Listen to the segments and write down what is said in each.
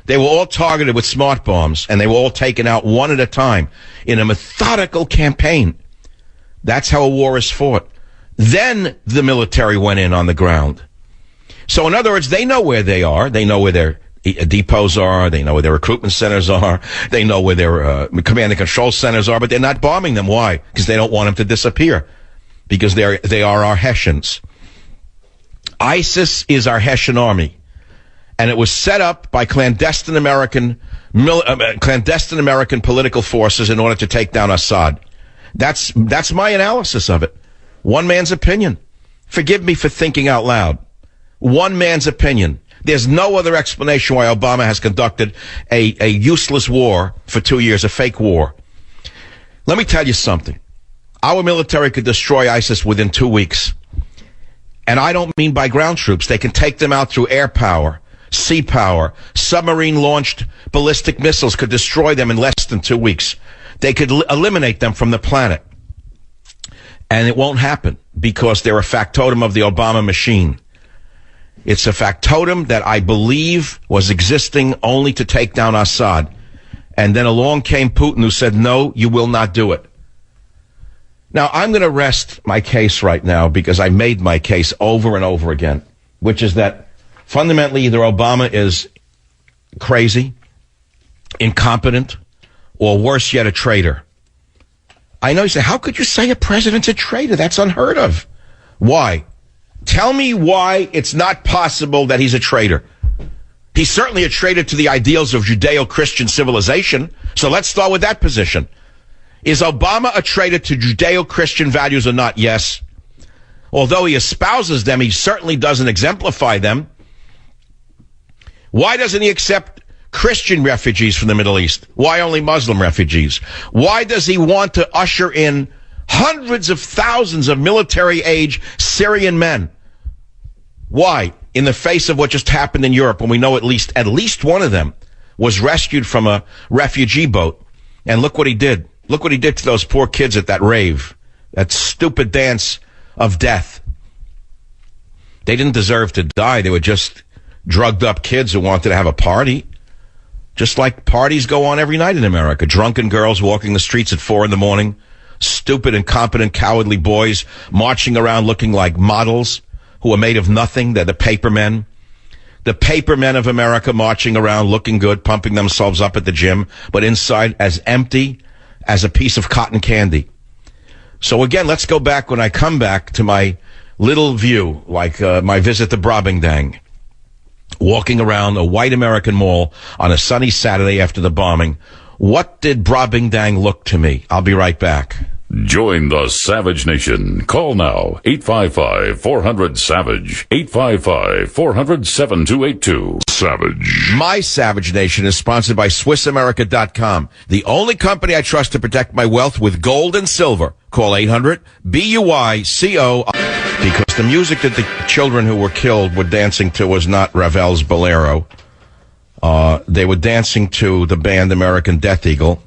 They were all targeted with smart bombs, and they were all taken out one at a time in a methodical campaign. That's how a war is fought. Then the military went in on the ground. So in other words, they know where they are. They know where their depots are. They know where their recruitment centers are. They know where their command and control centers are, but they're not bombing them. Why? Because they don't want them to disappear. Because they are our Hessians. ISIS is our Hessian army. And it was set up by clandestine American political forces in order to take down Assad. That's my analysis of it. One man's opinion. Forgive me for thinking out loud. One man's opinion. There's no other explanation why Obama has conducted a useless war for 2 years, a fake war. Let me tell you something. Our military could destroy ISIS within 2 weeks. And I don't mean by ground troops. They can take them out through air power, sea power. Submarine-launched ballistic missiles could destroy them in less than 2 weeks. They could eliminate them from the planet. And it won't happen because they're a factotum of the Obama machine. It's a factotum that I believe was existing only to take down Assad. And then along came Putin, who said, no, you will not do it. Now, I'm going to rest my case right now because I made my case over and over again, which is that fundamentally either Obama is crazy, incompetent, or worse yet, a traitor. I know you say, how could you say a president's a traitor? That's unheard of. Why? Tell me why it's not possible that he's a traitor. He's certainly a traitor to the ideals of Judeo-Christian civilization. So let's start with that position. Is Obama a traitor to Judeo-Christian values or not? Yes. Although he espouses them, he certainly doesn't exemplify them. Why doesn't he accept Christian refugees from the Middle East? Why only Muslim refugees? Why does he want to usher in hundreds of thousands of military-age Syrian men? Why? In the face of what just happened in Europe, when we know at least one of them was rescued from a refugee boat. And look what he did. Look what he did to those poor kids at that rave, that stupid dance of death. They didn't deserve to die. They were just drugged up kids who wanted to have a party. Just like parties go on every night in America. Drunken girls walking the streets at 4 a.m. Stupid, incompetent, cowardly boys marching around looking like models who are made of nothing. They're the paper men. The paper men of America marching around looking good, pumping themselves up at the gym, but inside as empty as a piece of cotton candy. So again, let's go back when I come back to my little view, like my visit to Brobdingnag. Walking around a white American mall on a sunny Saturday after the bombing. What did Brobdingnag look to me? I'll be right back. Join the Savage Nation. Call now, 855-400-SAVAGE, 855-400-7282. Savage. My Savage Nation is sponsored by SwissAmerica.com, the only company I trust to protect my wealth with gold and silver. Call 800-BUICO. Because the music that the children who were killed were dancing to was not Ravel's Bolero. They were dancing to the band American Death Eagle,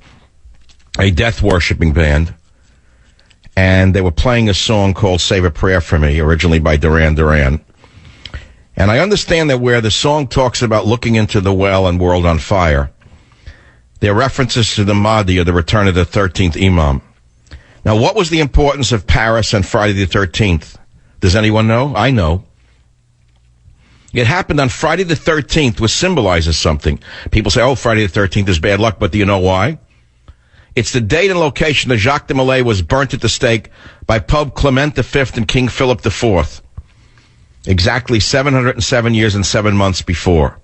a death-worshipping band. And they were playing a song called Save a Prayer for Me, originally by Duran Duran. And I understand that where the song talks about looking into the well and world on fire, there are references to the Mahdi, or the return of the 13th Imam. Now, what was the importance of Paris on Friday the 13th? Does anyone know? I know. It happened on Friday the 13th, which symbolizes something. People say, oh, Friday the 13th is bad luck, but do you know why? It's the date and location that Jacques de Molay was burnt at the stake by Pope Clement V and King Philip IV. Exactly 707 years and 7 months before.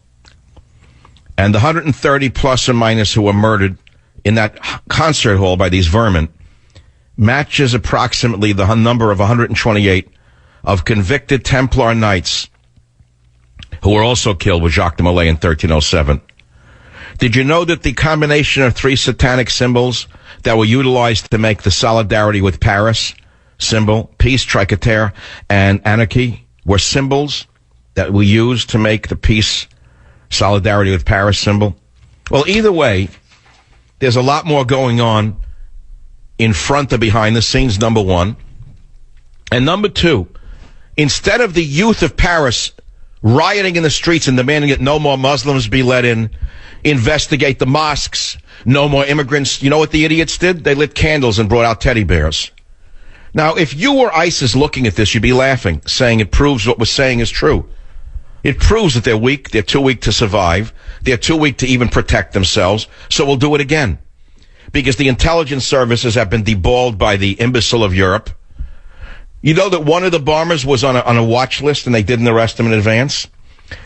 And the 130 plus or minus who were murdered in that concert hall by these vermin matches approximately the number of 128 of convicted Templar knights who were also killed with Jacques de Molay in 1307. Did you know that the combination of 3 satanic symbols that were utilized to make the solidarity with Paris symbol, peace, triqueter, and anarchy, were symbols that we used to make the peace, solidarity with Paris symbol? Well, either way, there's a lot more going on in front of behind the scenes, number one. And number two, instead of the youth of Paris rioting in the streets and demanding that no more Muslims be let in, investigate the mosques, no more immigrants. You know what the idiots did? They lit candles and brought out teddy bears. Now, if you were ISIS looking at this, you'd be laughing, saying it proves what we're saying is true. It proves that they're weak, they're too weak to survive, they're too weak to even protect themselves, so we'll do it again. Because the intelligence services have been deballed by the imbecile of Europe. You know that one of the bombers was on a watch list and they didn't arrest him in advance?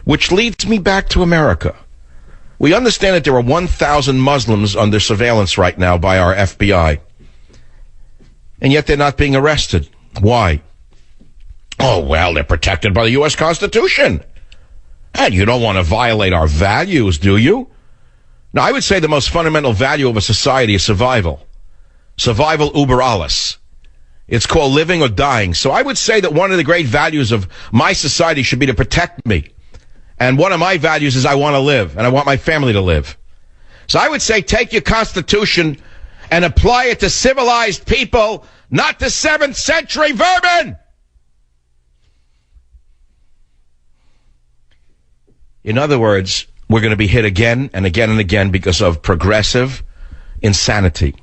Which leads me back to America. We understand that there are 1,000 Muslims under surveillance right now by our FBI. And yet they're not being arrested. Why? Oh, well, they're protected by the U.S. Constitution. And you don't want to violate our values, do you? Now, I would say the most fundamental value of a society is survival. Survival uber alles. It's called living or dying. So I would say that one of the great values of my society should be to protect me. And one of my values is I want to live, and I want my family to live. So I would say take your Constitution and apply it to civilized people, not to 7th century vermin! In other words, we're going to be hit again and again and again because of progressive insanity.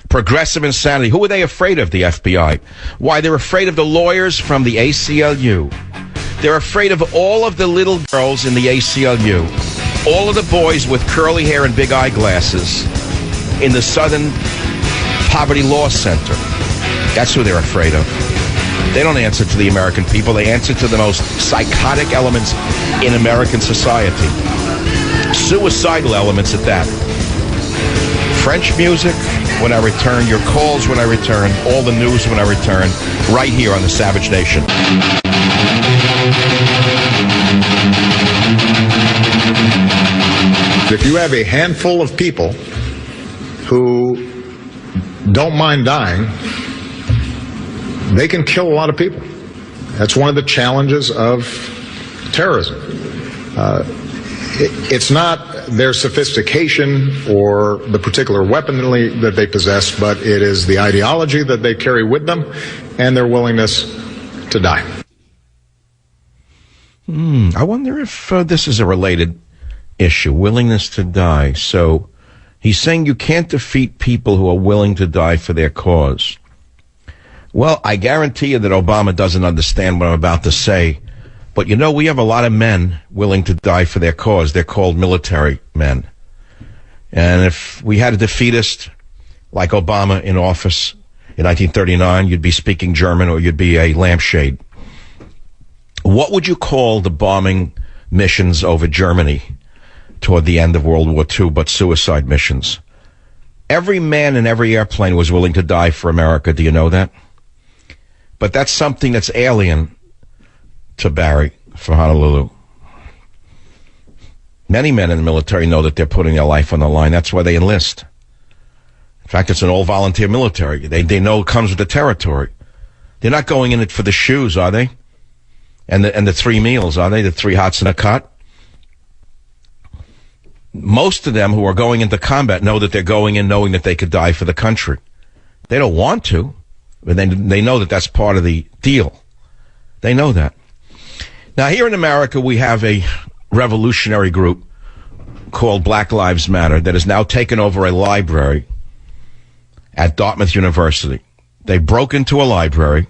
Progressive insanity. Who are they afraid of, the FBI? Why, they're afraid of the lawyers from the ACLU. They're afraid of all of the little girls in the ACLU. All of the boys with curly hair and big eyeglasses in the Southern Poverty Law Center. That's who they're afraid of. They don't answer to the American people. They answer to the most psychotic elements in American society. Suicidal elements at that. French music when I return, your calls when I return, all the news when I return, right here on the Savage Nation. If you have a handful of people who don't mind dying, they can kill a lot of people. That's one of the challenges of terrorism. It's not their sophistication or the particular weaponry that they possess, but it is the ideology that they carry with them and their willingness to die. I wonder if this is a related issue, willingness to die. So he's saying you can't defeat people who are willing to die for their cause. Well, I guarantee you that Obama doesn't understand what I'm about to say. But, you know, we have a lot of men willing to die for their cause. They're called military men. And if we had a defeatist like Obama in office in 1939, you'd be speaking German or you'd be a lampshade. What would you call the bombing missions over Germany toward the end of World War II but suicide missions? Every man in every airplane was willing to die for America. Do you know that? But that's something that's alien to Barry for Honolulu. Many men in the military know that they're putting their life on the line. That's why they enlist. In fact, it's an all-volunteer military. They know it comes with the territory. They're not going in it for the shoes, are they? And the 3 meals, are they? The 3 hots and a cot? Most of them who are going into combat know that they're going in knowing that they could die for the country. They don't want to, but they know that that's part of the deal. They know that. Now, here in America, we have a revolutionary group called Black Lives Matter that has now taken over a library at Dartmouth University. They broke into a library,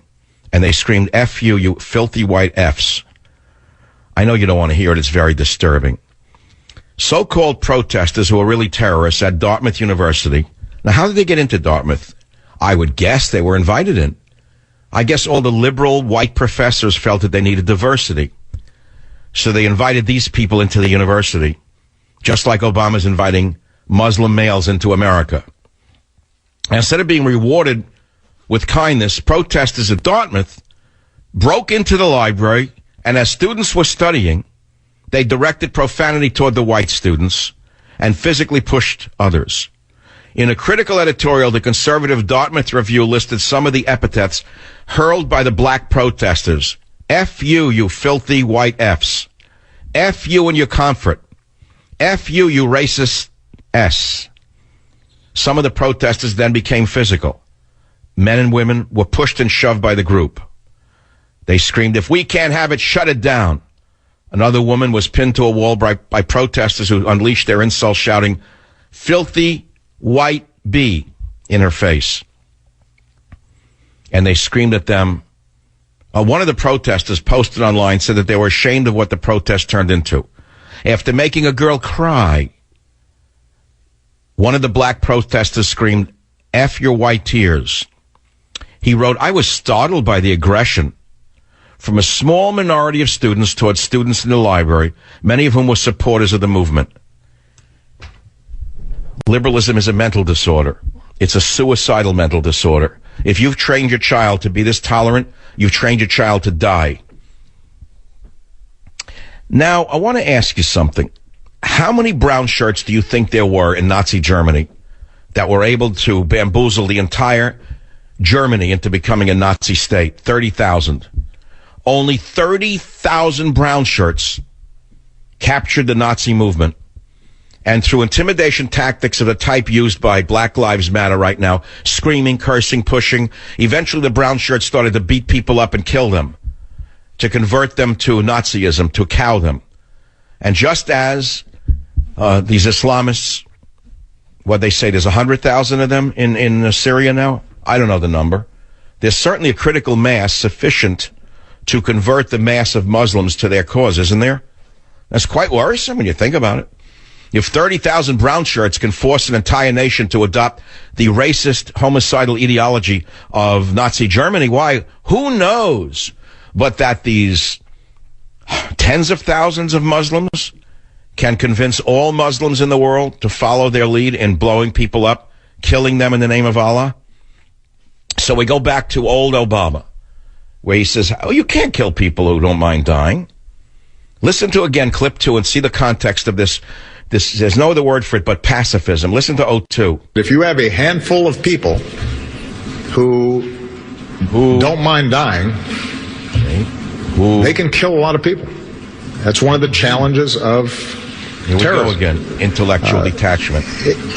and they screamed, F you, you filthy white Fs. I know you don't want to hear it. It's very disturbing. So-called protesters who are really terrorists at Dartmouth University. Now, how did they get into Dartmouth? I would guess they were invited in. I guess all the liberal white professors felt that they needed diversity. So they invited these people into the university, just like Obama's inviting Muslim males into America. And instead of being rewarded with kindness, protesters at Dartmouth broke into the library, and as students were studying, they directed profanity toward the white students and physically pushed others. In a critical editorial, the conservative Dartmouth Review listed some of the epithets hurled by the black protesters. F you, you filthy white Fs. F you and your comfort. F you, you racist S. Some of the protesters then became physical. Men and women were pushed and shoved by the group. They screamed, if we can't have it, shut it down. Another woman was pinned to a wall by protesters who unleashed their insults, shouting, "Filthy white bee," in her face. And they screamed at them. One of the protesters posted online, said that they were ashamed of what the protest turned into. After making a girl cry, one of the black protesters screamed, "F your white tears." He wrote, "I was startled by the aggression from a small minority of students towards students in the library, many of whom were supporters of the movement." Liberalism is a mental disorder. It's a suicidal mental disorder. If you've trained your child to be this tolerant, you've trained your child to die. Now, I want to ask you something. How many brown shirts do you think there were in Nazi Germany that were able to bamboozle the entire Germany into becoming a Nazi state? 30,000. Only 30,000 brown shirts captured the Nazi movement. And through intimidation tactics of the type used by Black Lives Matter right now, screaming, cursing, pushing, eventually the brown shirts started to beat people up and kill them, to convert them to Nazism, to cow them. And just as these Islamists, what they say, there's 100,000 of them in Syria now? I don't know the number. There's certainly a critical mass sufficient to convert the mass of Muslims to their cause, isn't there? That's quite worrisome when you think about it. If 30,000 brown shirts can force an entire nation to adopt the racist, homicidal ideology of Nazi Germany, why, who knows but that these tens of thousands of Muslims can convince all Muslims in the world to follow their lead in blowing people up, killing them in the name of Allah? So we go back to old Obama, where he says, "Oh, you can't kill people who don't mind dying." Listen to, again, clip 2 and see the context of this. There's no other word for it but pacifism. Listen to O2. If you have a handful of people who don't mind dying, they can kill a lot of people. That's one of the challenges of Here we terrorism. go again, intellectual detachment.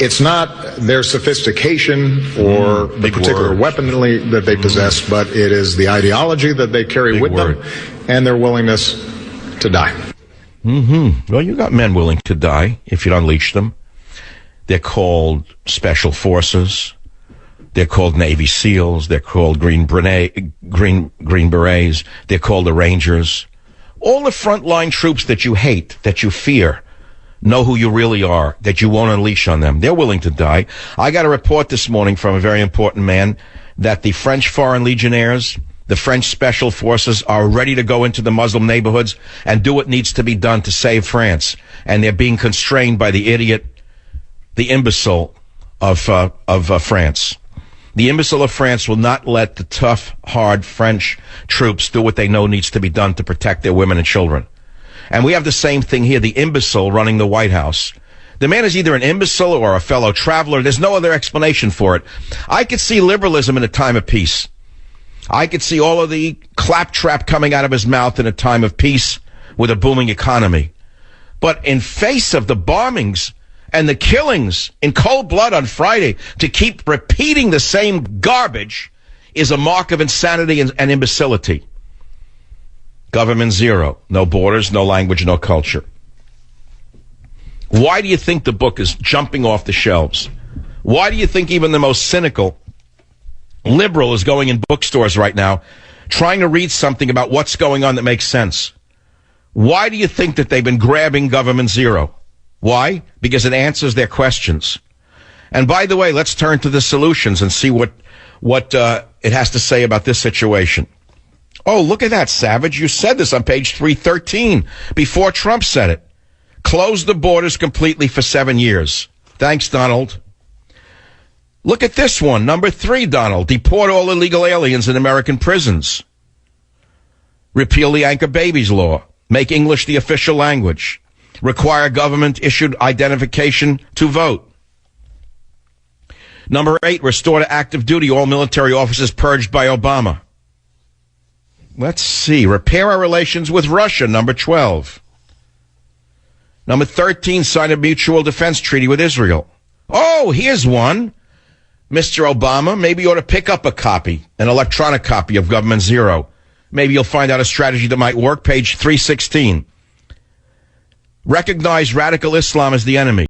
It's not their sophistication or the particular weaponry that they possess, but it is the ideology that they carry with them and their willingness to die. Well, you got men willing to die if you unleash them. They're called Special Forces. They're called Navy SEALs. They're called Green Berets. They're called the Rangers. All the frontline troops that you hate, that you fear, know who you really are, that you won't unleash on them. They're willing to die. I got a report this morning from a very important man that the French Foreign Legionnaires, the French Special Forces, are ready to go into the Muslim neighborhoods and do what needs to be done to save France. And they're being constrained by the idiot, the imbecile of France. The imbecile of France will not let the tough, hard French troops do what they know needs to be done to protect their women and children. And we have the same thing here, the imbecile running the White House. The man is either an imbecile or a fellow traveler. There's no other explanation for it. I could see liberalism in a time of peace. I could see all of the claptrap coming out of his mouth in a time of peace with a booming economy. But in face of the bombings and the killings in cold blood on Friday, to keep repeating the same garbage is a mark of insanity and imbecility. Government zero. No borders, no language, no culture. Why do you think the book is jumping off the shelves? Why do you think even the most cynical liberal is going in bookstores right now trying to read something about what's going on that makes sense? Why do you think that they've been grabbing Government Zero? Why? Because it answers their questions. And by the way, let's turn to the solutions and see what it has to say about this situation. Oh, look at that, Savage. You said this on page 313 before Trump said it. Close the borders completely for 7 years. Thanks, Donald. Look at this one, number 3, Donald. Deport all illegal aliens in American prisons. Repeal the anchor babies law. Make English the official language. Require government-issued identification to vote. Number 8, restore to active duty all military officers purged by Obama. Let's see. Repair our relations with Russia, number 12. Number 13, sign a mutual defense treaty with Israel. Oh, here's one. Mr. Obama, maybe you ought to pick up a copy, an electronic copy of Government Zero. Maybe you'll find out a strategy that might work. Page 316. recognize radical Islam as the enemy.